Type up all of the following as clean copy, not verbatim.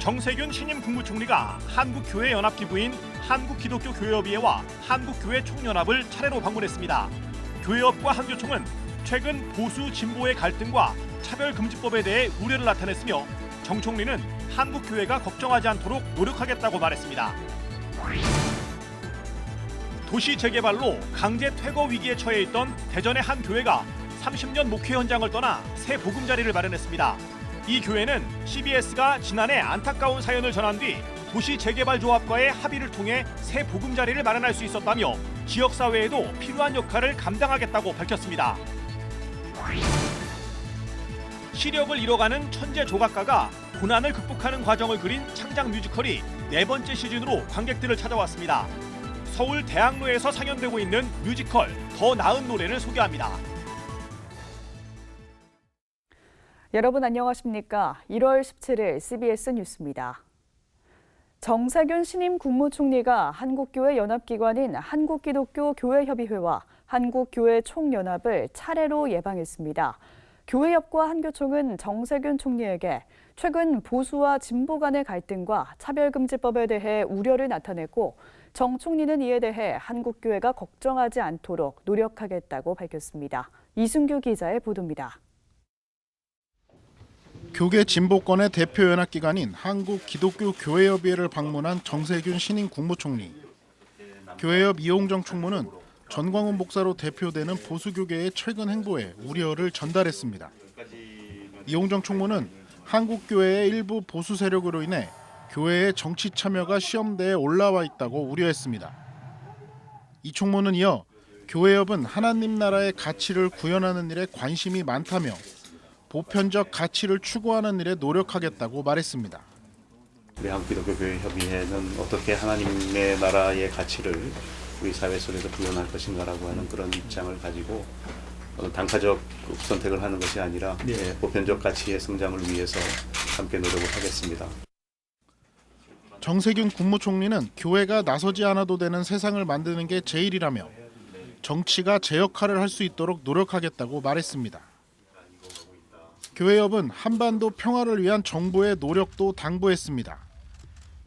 정세균 신임 국무총리가 한국교회연합기구인 한국기독교교회협의회와 한국교회총연합을 차례로 방문했습니다. 교회협과 한교총은 최근 보수 진보의 갈등과 차별금지법에 대해 우려를 나타냈으며 정 총리는 한국교회가 걱정하지 않도록 노력하겠다고 말했습니다. 도시 재개발로 강제 퇴거 위기에 처해 있던 대전의 한 교회가 30년 목회 현장을 떠나 새 보금자리를 마련했습니다. 이 교회는 CBS가 지난해 안타까운 사연을 전한 뒤 도시 재개발 조합과의 합의를 통해 새 보금자리를 마련할 수 있었다며 지역사회에도 필요한 역할을 감당하겠다고 밝혔습니다. 시력을 잃어가는 천재 조각가가 고난을 극복하는 과정을 그린 창작 뮤지컬이 4번째 시즌으로 관객들을 찾아왔습니다. 서울 대학로에서 상연되고 있는 뮤지컬 더 나은 노래를 소개합니다. 여러분 안녕하십니까? 1월 17일 CBS 뉴스입니다. 정세균 신임 국무총리가 한국교회 연합기관인 한국기독교교회협의회와 한국교회총연합을 차례로 예방했습니다. 교회협과 한교총은 정세균 총리에게 최근 보수와 진보 간의 갈등과 차별금지법에 대해 우려를 나타냈고 정 총리는 이에 대해 한국교회가 걱정하지 않도록 노력하겠다고 밝혔습니다. 이순규 기자의 보도입니다. 교계 진보권의 대표 연합기관인 한국기독교교회협의회를 방문한 정세균 신임 국무총리. 교회협 이홍정 총무는 전광훈 목사로 대표되는 보수교계의 최근 행보에 우려를 전달했습니다. 이홍정 총무는 한국교회의 일부 보수 세력으로 인해 교회의 정치 참여가 시험대에 올라와 있다고 우려했습니다. 이 총무는 이어 교회협은 하나님 나라의 가치를 구현하는 일에 관심이 많다며 보편적 가치를 추구하는 일에 노력하겠다고 말했습니다. 우리 한국기독교교회협의회는 어떻게 하나님의 나라의 가치를 우리 사회 속에서 구현할 것인가라고 하는 그런 입장을 가지고 단가적 선택을 하는 것이 아니라 보편적 가치의 성장을 위해서 함께 노력을 하겠습니다. 정세균 국무총리는 교회가 나서지 않아도 되는 세상을 만드는 게 제일이라며 정치가 제 역할을 할 수 있도록 노력하겠다고 말했습니다. 교회협은 한반도 평화를 위한 정부의 노력도 당부했습니다.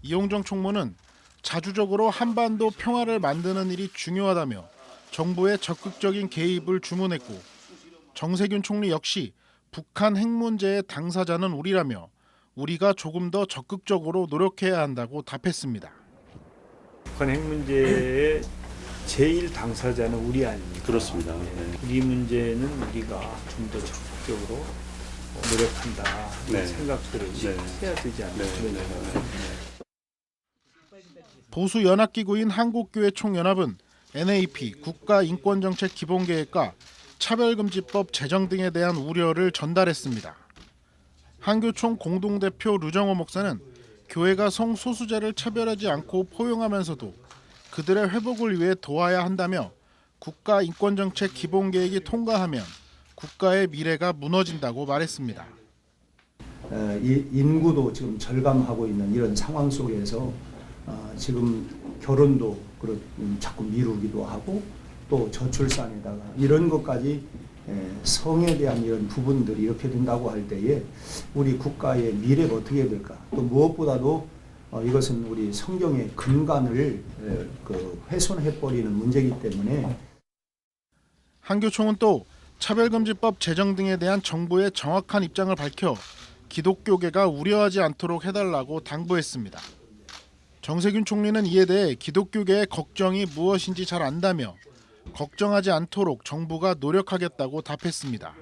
이홍정 총무는 자주적으로 한반도 평화를 만드는 일이 중요하다며 정부의 적극적인 개입을 주문했고 정세균 총리 역시 북한 핵 문제의 당사자는 우리라며 우리가 조금 더 적극적으로 노력해야 한다고 답했습니다. 북한 핵 문제의 제일 당사자는 우리 아닙니까? 그렇습니다. 네. 우리 문제는 우리가 좀 더 적극적으로 노력한다 이런 생각들을 해야 되지 않나 그런 생각을 보수 연합기구인 한국교회총연합은 NAP 국가인권정책기본계획과 차별금지법 제정 등에 대한 우려를 전달했습니다. 한교총 공동대표 류정호 목사는 교회가 성소수자를 차별하지 않고 포용하면서도 그들의 회복을 위해 도와야 한다며 국가인권정책기본계획이 통과하면 국가의 미래가 무너진다고 말했습니다. 인구도 지금 절감하고 있는 이런 상황 속에서 지금 결혼도 자꾸 미루기도 하고 또 저출산에다가 이런 것까지 성에 대한 이런 부분들이 이렇게 된다고 할 때에 우리 국가의 미래가 어떻게 될까? 또 무엇보다도 이것은 우리 성경의 근간을 훼손해버리는 문제이기 때문에 한교총은 또 차별금지법 제정 등에 대한 정부의 정확한 입장을 밝혀 기독교계가 우려하지 않도록 해달라고 당부했습니다. 정세균 총리는 이에 대해 기독교계의 걱정이 무엇인지 잘 안다며 걱정하지 않도록 정부가 노력하겠다고 답했습니다.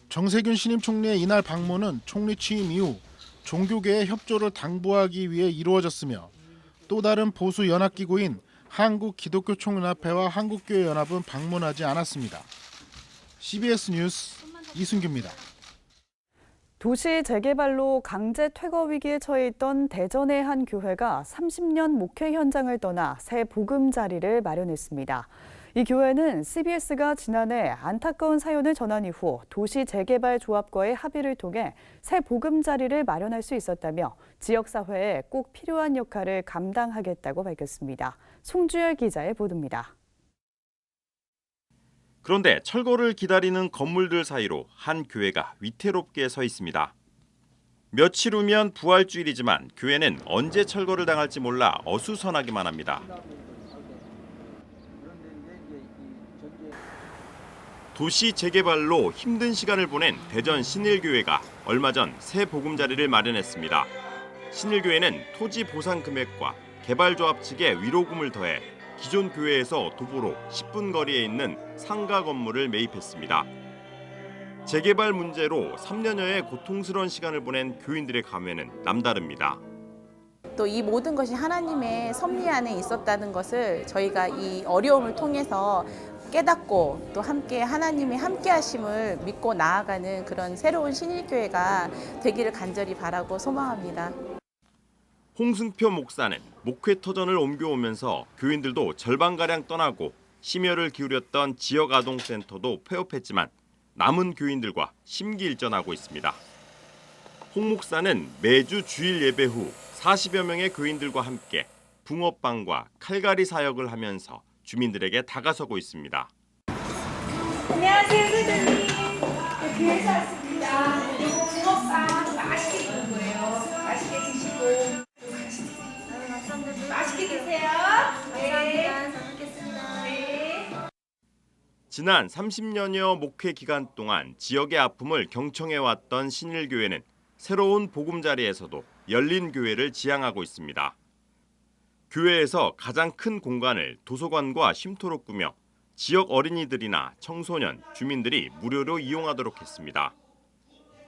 정세균 신임 총리의 이날 방문은 총리 취임 이후 종교계의 협조를 당부하기 위해 이루어졌으며 또 다른 보수 연합기구인 한국기독교총연합회와 한국교회연합은 방문하지 않았습니다. CBS 뉴스 이순규입니다. 도시 재개발로 강제 퇴거 위기에 처해 있던 대전의 한 교회가 30년 목회 현장을 떠나 새 보금자리를 마련했습니다. 이 교회는 CBS가 지난해 안타까운 사연을 전한 이후 도시 재개발 조합과의 합의를 통해 새 보금자리를 마련할 수 있었다며 지역사회에 꼭 필요한 역할을 감당하겠다고 밝혔습니다. 송주열 기자의 보도입니다. 그런데 철거를 기다리는 건물들 사이로 한 교회가 위태롭게 서 있습니다. 며칠 후면 부활주일이지만 교회는 언제 철거를 당할지 몰라 어수선하기만 합니다. 도시 재개발로 힘든 시간을 보낸 대전 신일교회가 얼마 전 새 보금자리를 마련했습니다. 신일교회는 토지 보상 금액과 개발조합 측의 위로금을 더해 기존 교회에서 도보로 10분 거리에 있는 상가 건물을 매입했습니다. 재개발 문제로 3년여의 고통스러운 시간을 보낸 교인들의 감회는 남다릅니다. 또 이 모든 것이 하나님의 섭리 안에 있었다는 것을 저희가 이 어려움을 통해서 깨닫고 또 함께 하나님의 함께하심을 믿고 나아가는 그런 새로운 신일교회가 되기를 간절히 바라고 소망합니다. 홍승표 목사는 목회 터전을 옮겨오면서 교인들도 절반가량 떠나고 심혈을 기울였던 지역아동센터도 폐업했지만 남은 교인들과 심기일전하고 있습니다. 홍 목사는 매주 주일 예배 후 40여 명의 교인들과 함께 붕어빵과 칼갈이 사역을 하면서 주민들에게 다가서고 있습니다. 안녕하세요, 선생님. 교회에서 왔습니다. 붕어빵 맛있게 먹을 거예요. 맛있게 드시고. 맛있게 드세요. 네. 잘 먹겠습니다. 네. 지난 30년여 목회 기간 동안 지역의 아픔을 경청해왔던 신일교회는 새로운 보금자리에서도 열린 교회를 지향하고 있습니다. 교회에서 가장 큰 공간을 도서관과 쉼터로 꾸며 지역 어린이들이나 청소년, 주민들이 무료로 이용하도록 했습니다.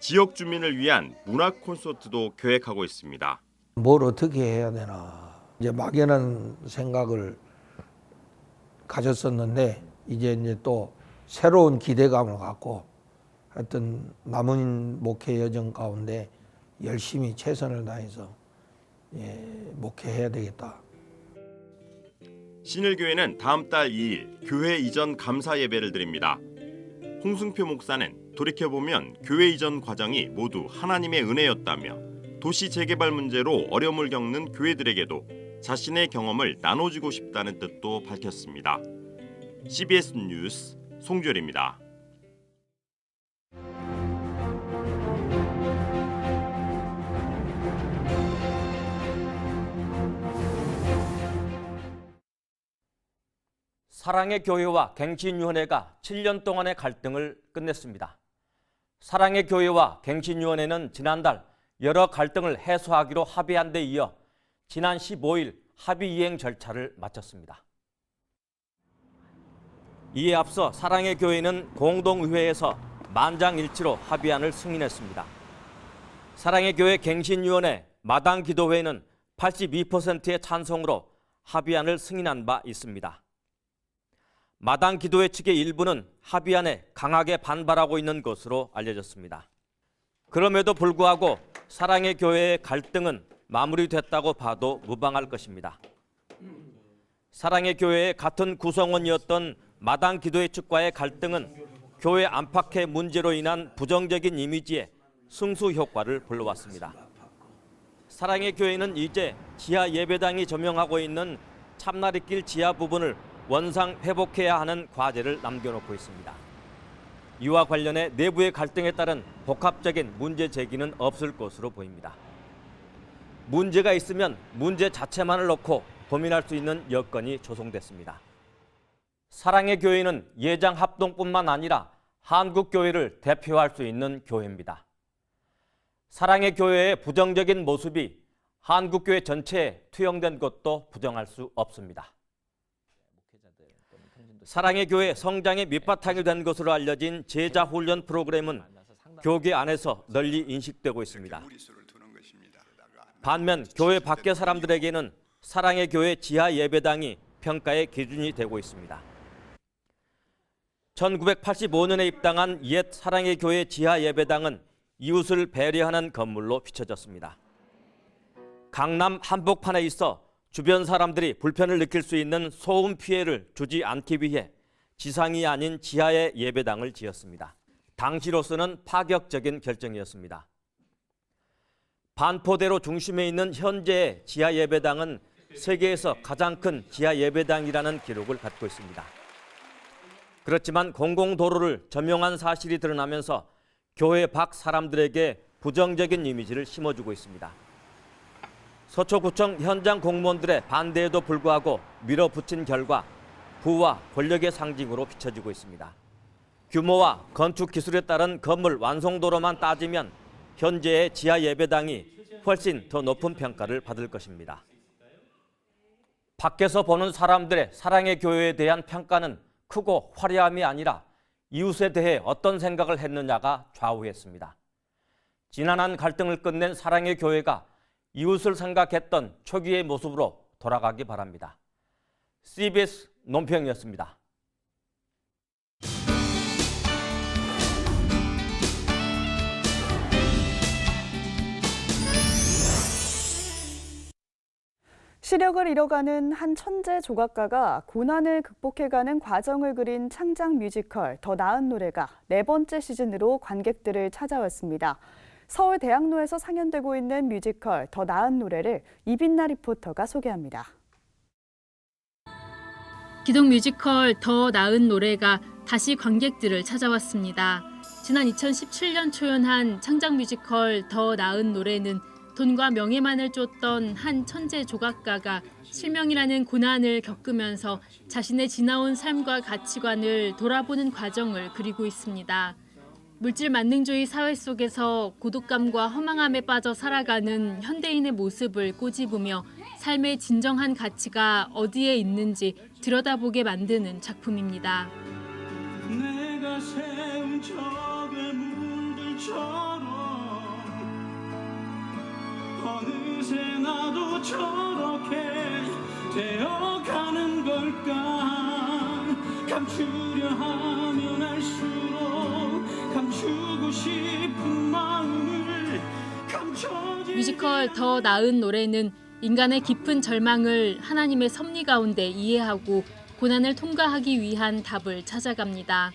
지역 주민을 위한 문화 콘서트도 계획하고 있습니다. 뭘 어떻게 해야 되나 이제 막연한 생각을 가졌었는데 이제 또 새로운 기대감을 갖고 하여튼 남은 목회 여정 가운데 열심히 최선을 다해서 목회해야 되겠다. 신일교회는 다음 달 2일 교회 이전 감사 예배를 드립니다. 홍승표 목사는 돌이켜보면 교회 이전 과정이 모두 하나님의 은혜였다며 도시 재개발 문제로 어려움을 겪는 교회들에게도 자신의 경험을 나눠주고 싶다는 뜻도 밝혔습니다. CBS 뉴스 송주열입니다. 사랑의 교회와 갱신위원회가 7년 동안의 갈등을 끝냈습니다. 사랑의 교회와 갱신위원회는 지난달 여러 갈등을 해소하기로 합의한 데 이어 지난 15일 합의 이행 절차를 마쳤습니다. 이에 앞서 사랑의 교회는 공동의회에서 만장일치로 합의안을 승인했습니다. 사랑의 교회 갱신위원회 마당기도회는 82%의 찬성으로 합의안을 승인한 바 있습니다. 마당기도회 측의 일부는 합의안에 강하게 반발하고 있는 것으로 알려졌습니다. 그럼에도 불구하고 사랑의 교회의 갈등은 마무리됐다고 봐도 무방할 것입니다. 사랑의 교회의 같은 구성원이었던 마당기도회 측과의 갈등은 교회 안팎의 문제로 인한 부정적인 이미지에 승수 효과를 불러왔습니다. 사랑의 교회는 이제 지하 예배당이 점용하고 있는 참나리길 지하 부분을 원상 회복해야 하는 과제를 남겨놓고 있습니다. 이와 관련해 내부의 갈등에 따른 복합적인 문제 제기는 없을 것으로 보입니다. 문제가 있으면 문제 자체만을 놓고 고민할 수 있는 여건이 조성됐습니다. 사랑의 교회는 예장 합동뿐만 아니라 한국교회를 대표할 수 있는 교회입니다. 사랑의 교회의 부정적인 모습이 한국교회 전체에 투영된 것도 부정할 수 없습니다. 사랑의 교회 성장의 밑바탕이 된 것으로 알려진 제자 훈련 프로그램은 교계 안에서 널리 인식되고 있습니다. 반면 교회 밖의 사람들에게는 사랑의 교회 지하 예배당이 평가의 기준이 되고 있습니다. 1985년에 입당한 옛 사랑의 교회 지하 예배당은 이웃을 배려하는 건물로 비춰졌습니다. 강남 한복판에 있어 주변 사람들이 불편을 느낄 수 있는 소음 피해를 주지 않기 위해 지상이 아닌 지하에 예배당을 지었습니다. 당시로서는 파격적인 결정이었습니다. 반포대로 중심에 있는 현재의 지하 예배당은 세계에서 가장 큰 지하 예배당이라는 기록을 갖고 있습니다. 그렇지만 공공도로를 점용한 사실이 드러나면서 교회 밖 사람들에게 부정적인 이미지를 심어주고 있습니다. 서초구청 현장 공무원들의 반대에도 불구하고 밀어붙인 결과 부와 권력의 상징으로 비춰지고 있습니다. 규모와 건축 기술에 따른 건물 완성도로만 따지면 현재의 지하 예배당이 훨씬 더 높은 평가를 받을 것입니다. 밖에서 보는 사람들의 사랑의 교회에 대한 평가는 크고 화려함이 아니라 이웃에 대해 어떤 생각을 했느냐가 좌우했습니다. 지난한 갈등을 끝낸 사랑의 교회가 이웃을 생각했던 초기의 모습으로 돌아가기 바랍니다. CBS 논평이었습니다. 시력을 잃어가는 한 천재 조각가가 고난을 극복해가는 과정을 그린 창작 뮤지컬 더 나은 노래가 4번째 시즌으로 관객들을 찾아왔습니다. 서울대학로에서 상연되고 있는 뮤지컬 더 나은 노래를 이빈나 리포터가 소개합니다. 기동 뮤지컬 더 나은 노래가 다시 관객들을 찾아왔습니다. 지난 2017년 초연한 창작 뮤지컬 더 나은 노래는 돈과 명예만을 쫓던 한 천재 조각가가 실명이라는 고난을 겪으면서 자신의 지나온 삶과 가치관을 돌아보는 과정을 그리고 있습니다. 물질 만능주의 사회 속에서 고독감과 허망함에 빠져 살아가는 현대인의 모습을 꼬집으며 삶의 진정한 가치가 어디에 있는지 들여다보게 만드는 작품입니다. 내가 세운 적의 문들처럼 어느새 나도 저렇게 되어가는 걸까. 감추려 하면 할수록 감추고 싶은 마음을 감춰지. 뮤지컬 더 나은 노래는 인간의 깊은 절망을 하나님의 섭리 가운데 이해하고 고난을 통과하기 위한 답을 찾아갑니다.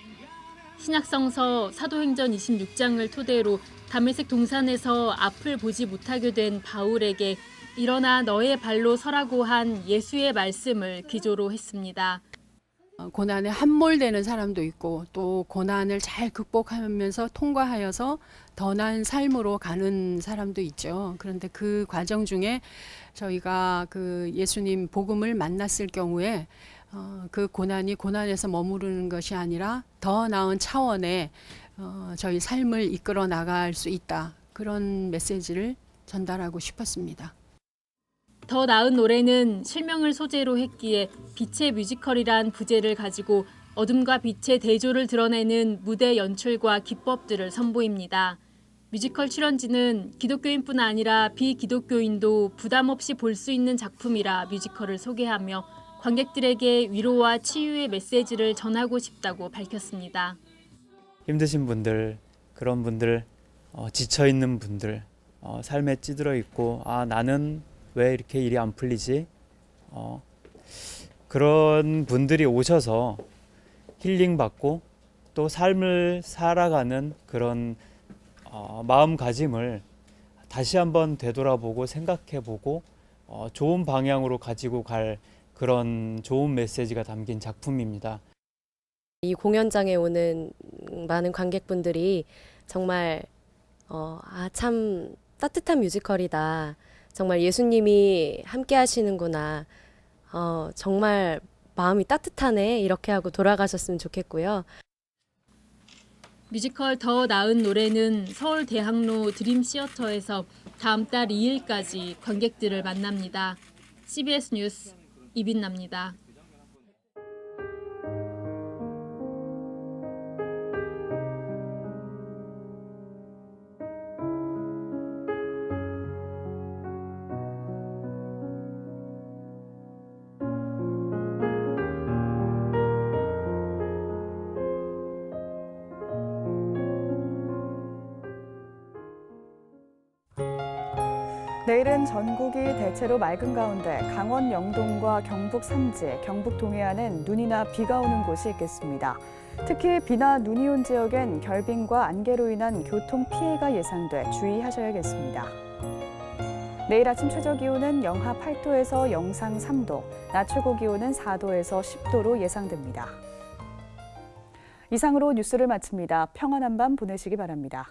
신약성서 사도행전 26장을 토대로 다메섹 동산에서 앞을 보지 못하게 된 바울에게 일어나 너의 발로 서라고 한 예수의 말씀을 기조로 했습니다. 고난에 함몰되는 사람도 있고 또 고난을 잘 극복하면서 통과하여서 더 나은 삶으로 가는 사람도 있죠. 그런데 그 과정 중에 저희가 그 예수님 복음을 만났을 경우에 그 고난이 고난에서 머무르는 것이 아니라 더 나은 차원의 저희 삶을 이끌어 나갈 수 있다. 그런 메시지를 전달하고 싶었습니다. 더 나은 노래는 실명을 소재로 했기에 빛의 뮤지컬이란 부제를 가지고 어둠과 빛의 대조를 드러내는 무대 연출과 기법들을 선보입니다. 뮤지컬 출연진은 기독교인뿐 아니라 비기독교인도 부담 없이 볼 수 있는 작품이라 뮤지컬을 소개하며 관객들에게 위로와 치유의 메시지를 전하고 싶다고 밝혔습니다. 힘드신 분들, 그런 분들, 지쳐있는 분들, 삶에 찌들어 있고 나는 왜 이렇게 일이 안 풀리지? 그런 분들이 오셔서 힐링받고 또 삶을 살아가는 그런 마음가짐을 다시 한번 되돌아보고 생각해보고 좋은 방향으로 가지고 갈 그런 좋은 메시지가 담긴 작품입니다. 이 공연장에 오는 많은 관객분들이 정말 참 따뜻한 뮤지컬이다. 정말 예수님이 함께 하시는구나. 정말 마음이 따뜻하네. 이렇게 하고 돌아가셨으면 좋겠고요. 뮤지컬 더 나은 노래는 서울대학로 드림시어터에서 다음 달 2일까지 관객들을 만납니다. CBS 뉴스 이빈나입니다. 내일은 전국이 대체로 맑은 가운데 강원 영동과 경북 산지, 경북 동해안은 눈이나 비가 오는 곳이 있겠습니다. 특히 비나 눈이 온 지역엔 결빙과 안개로 인한 교통 피해가 예상돼 주의하셔야겠습니다. 내일 아침 최저 기온은 영하 8도에서 영상 3도, 낮 최고 기온은 4도에서 10도로 예상됩니다. 이상으로 뉴스를 마칩니다. 평안한 밤 보내시기 바랍니다.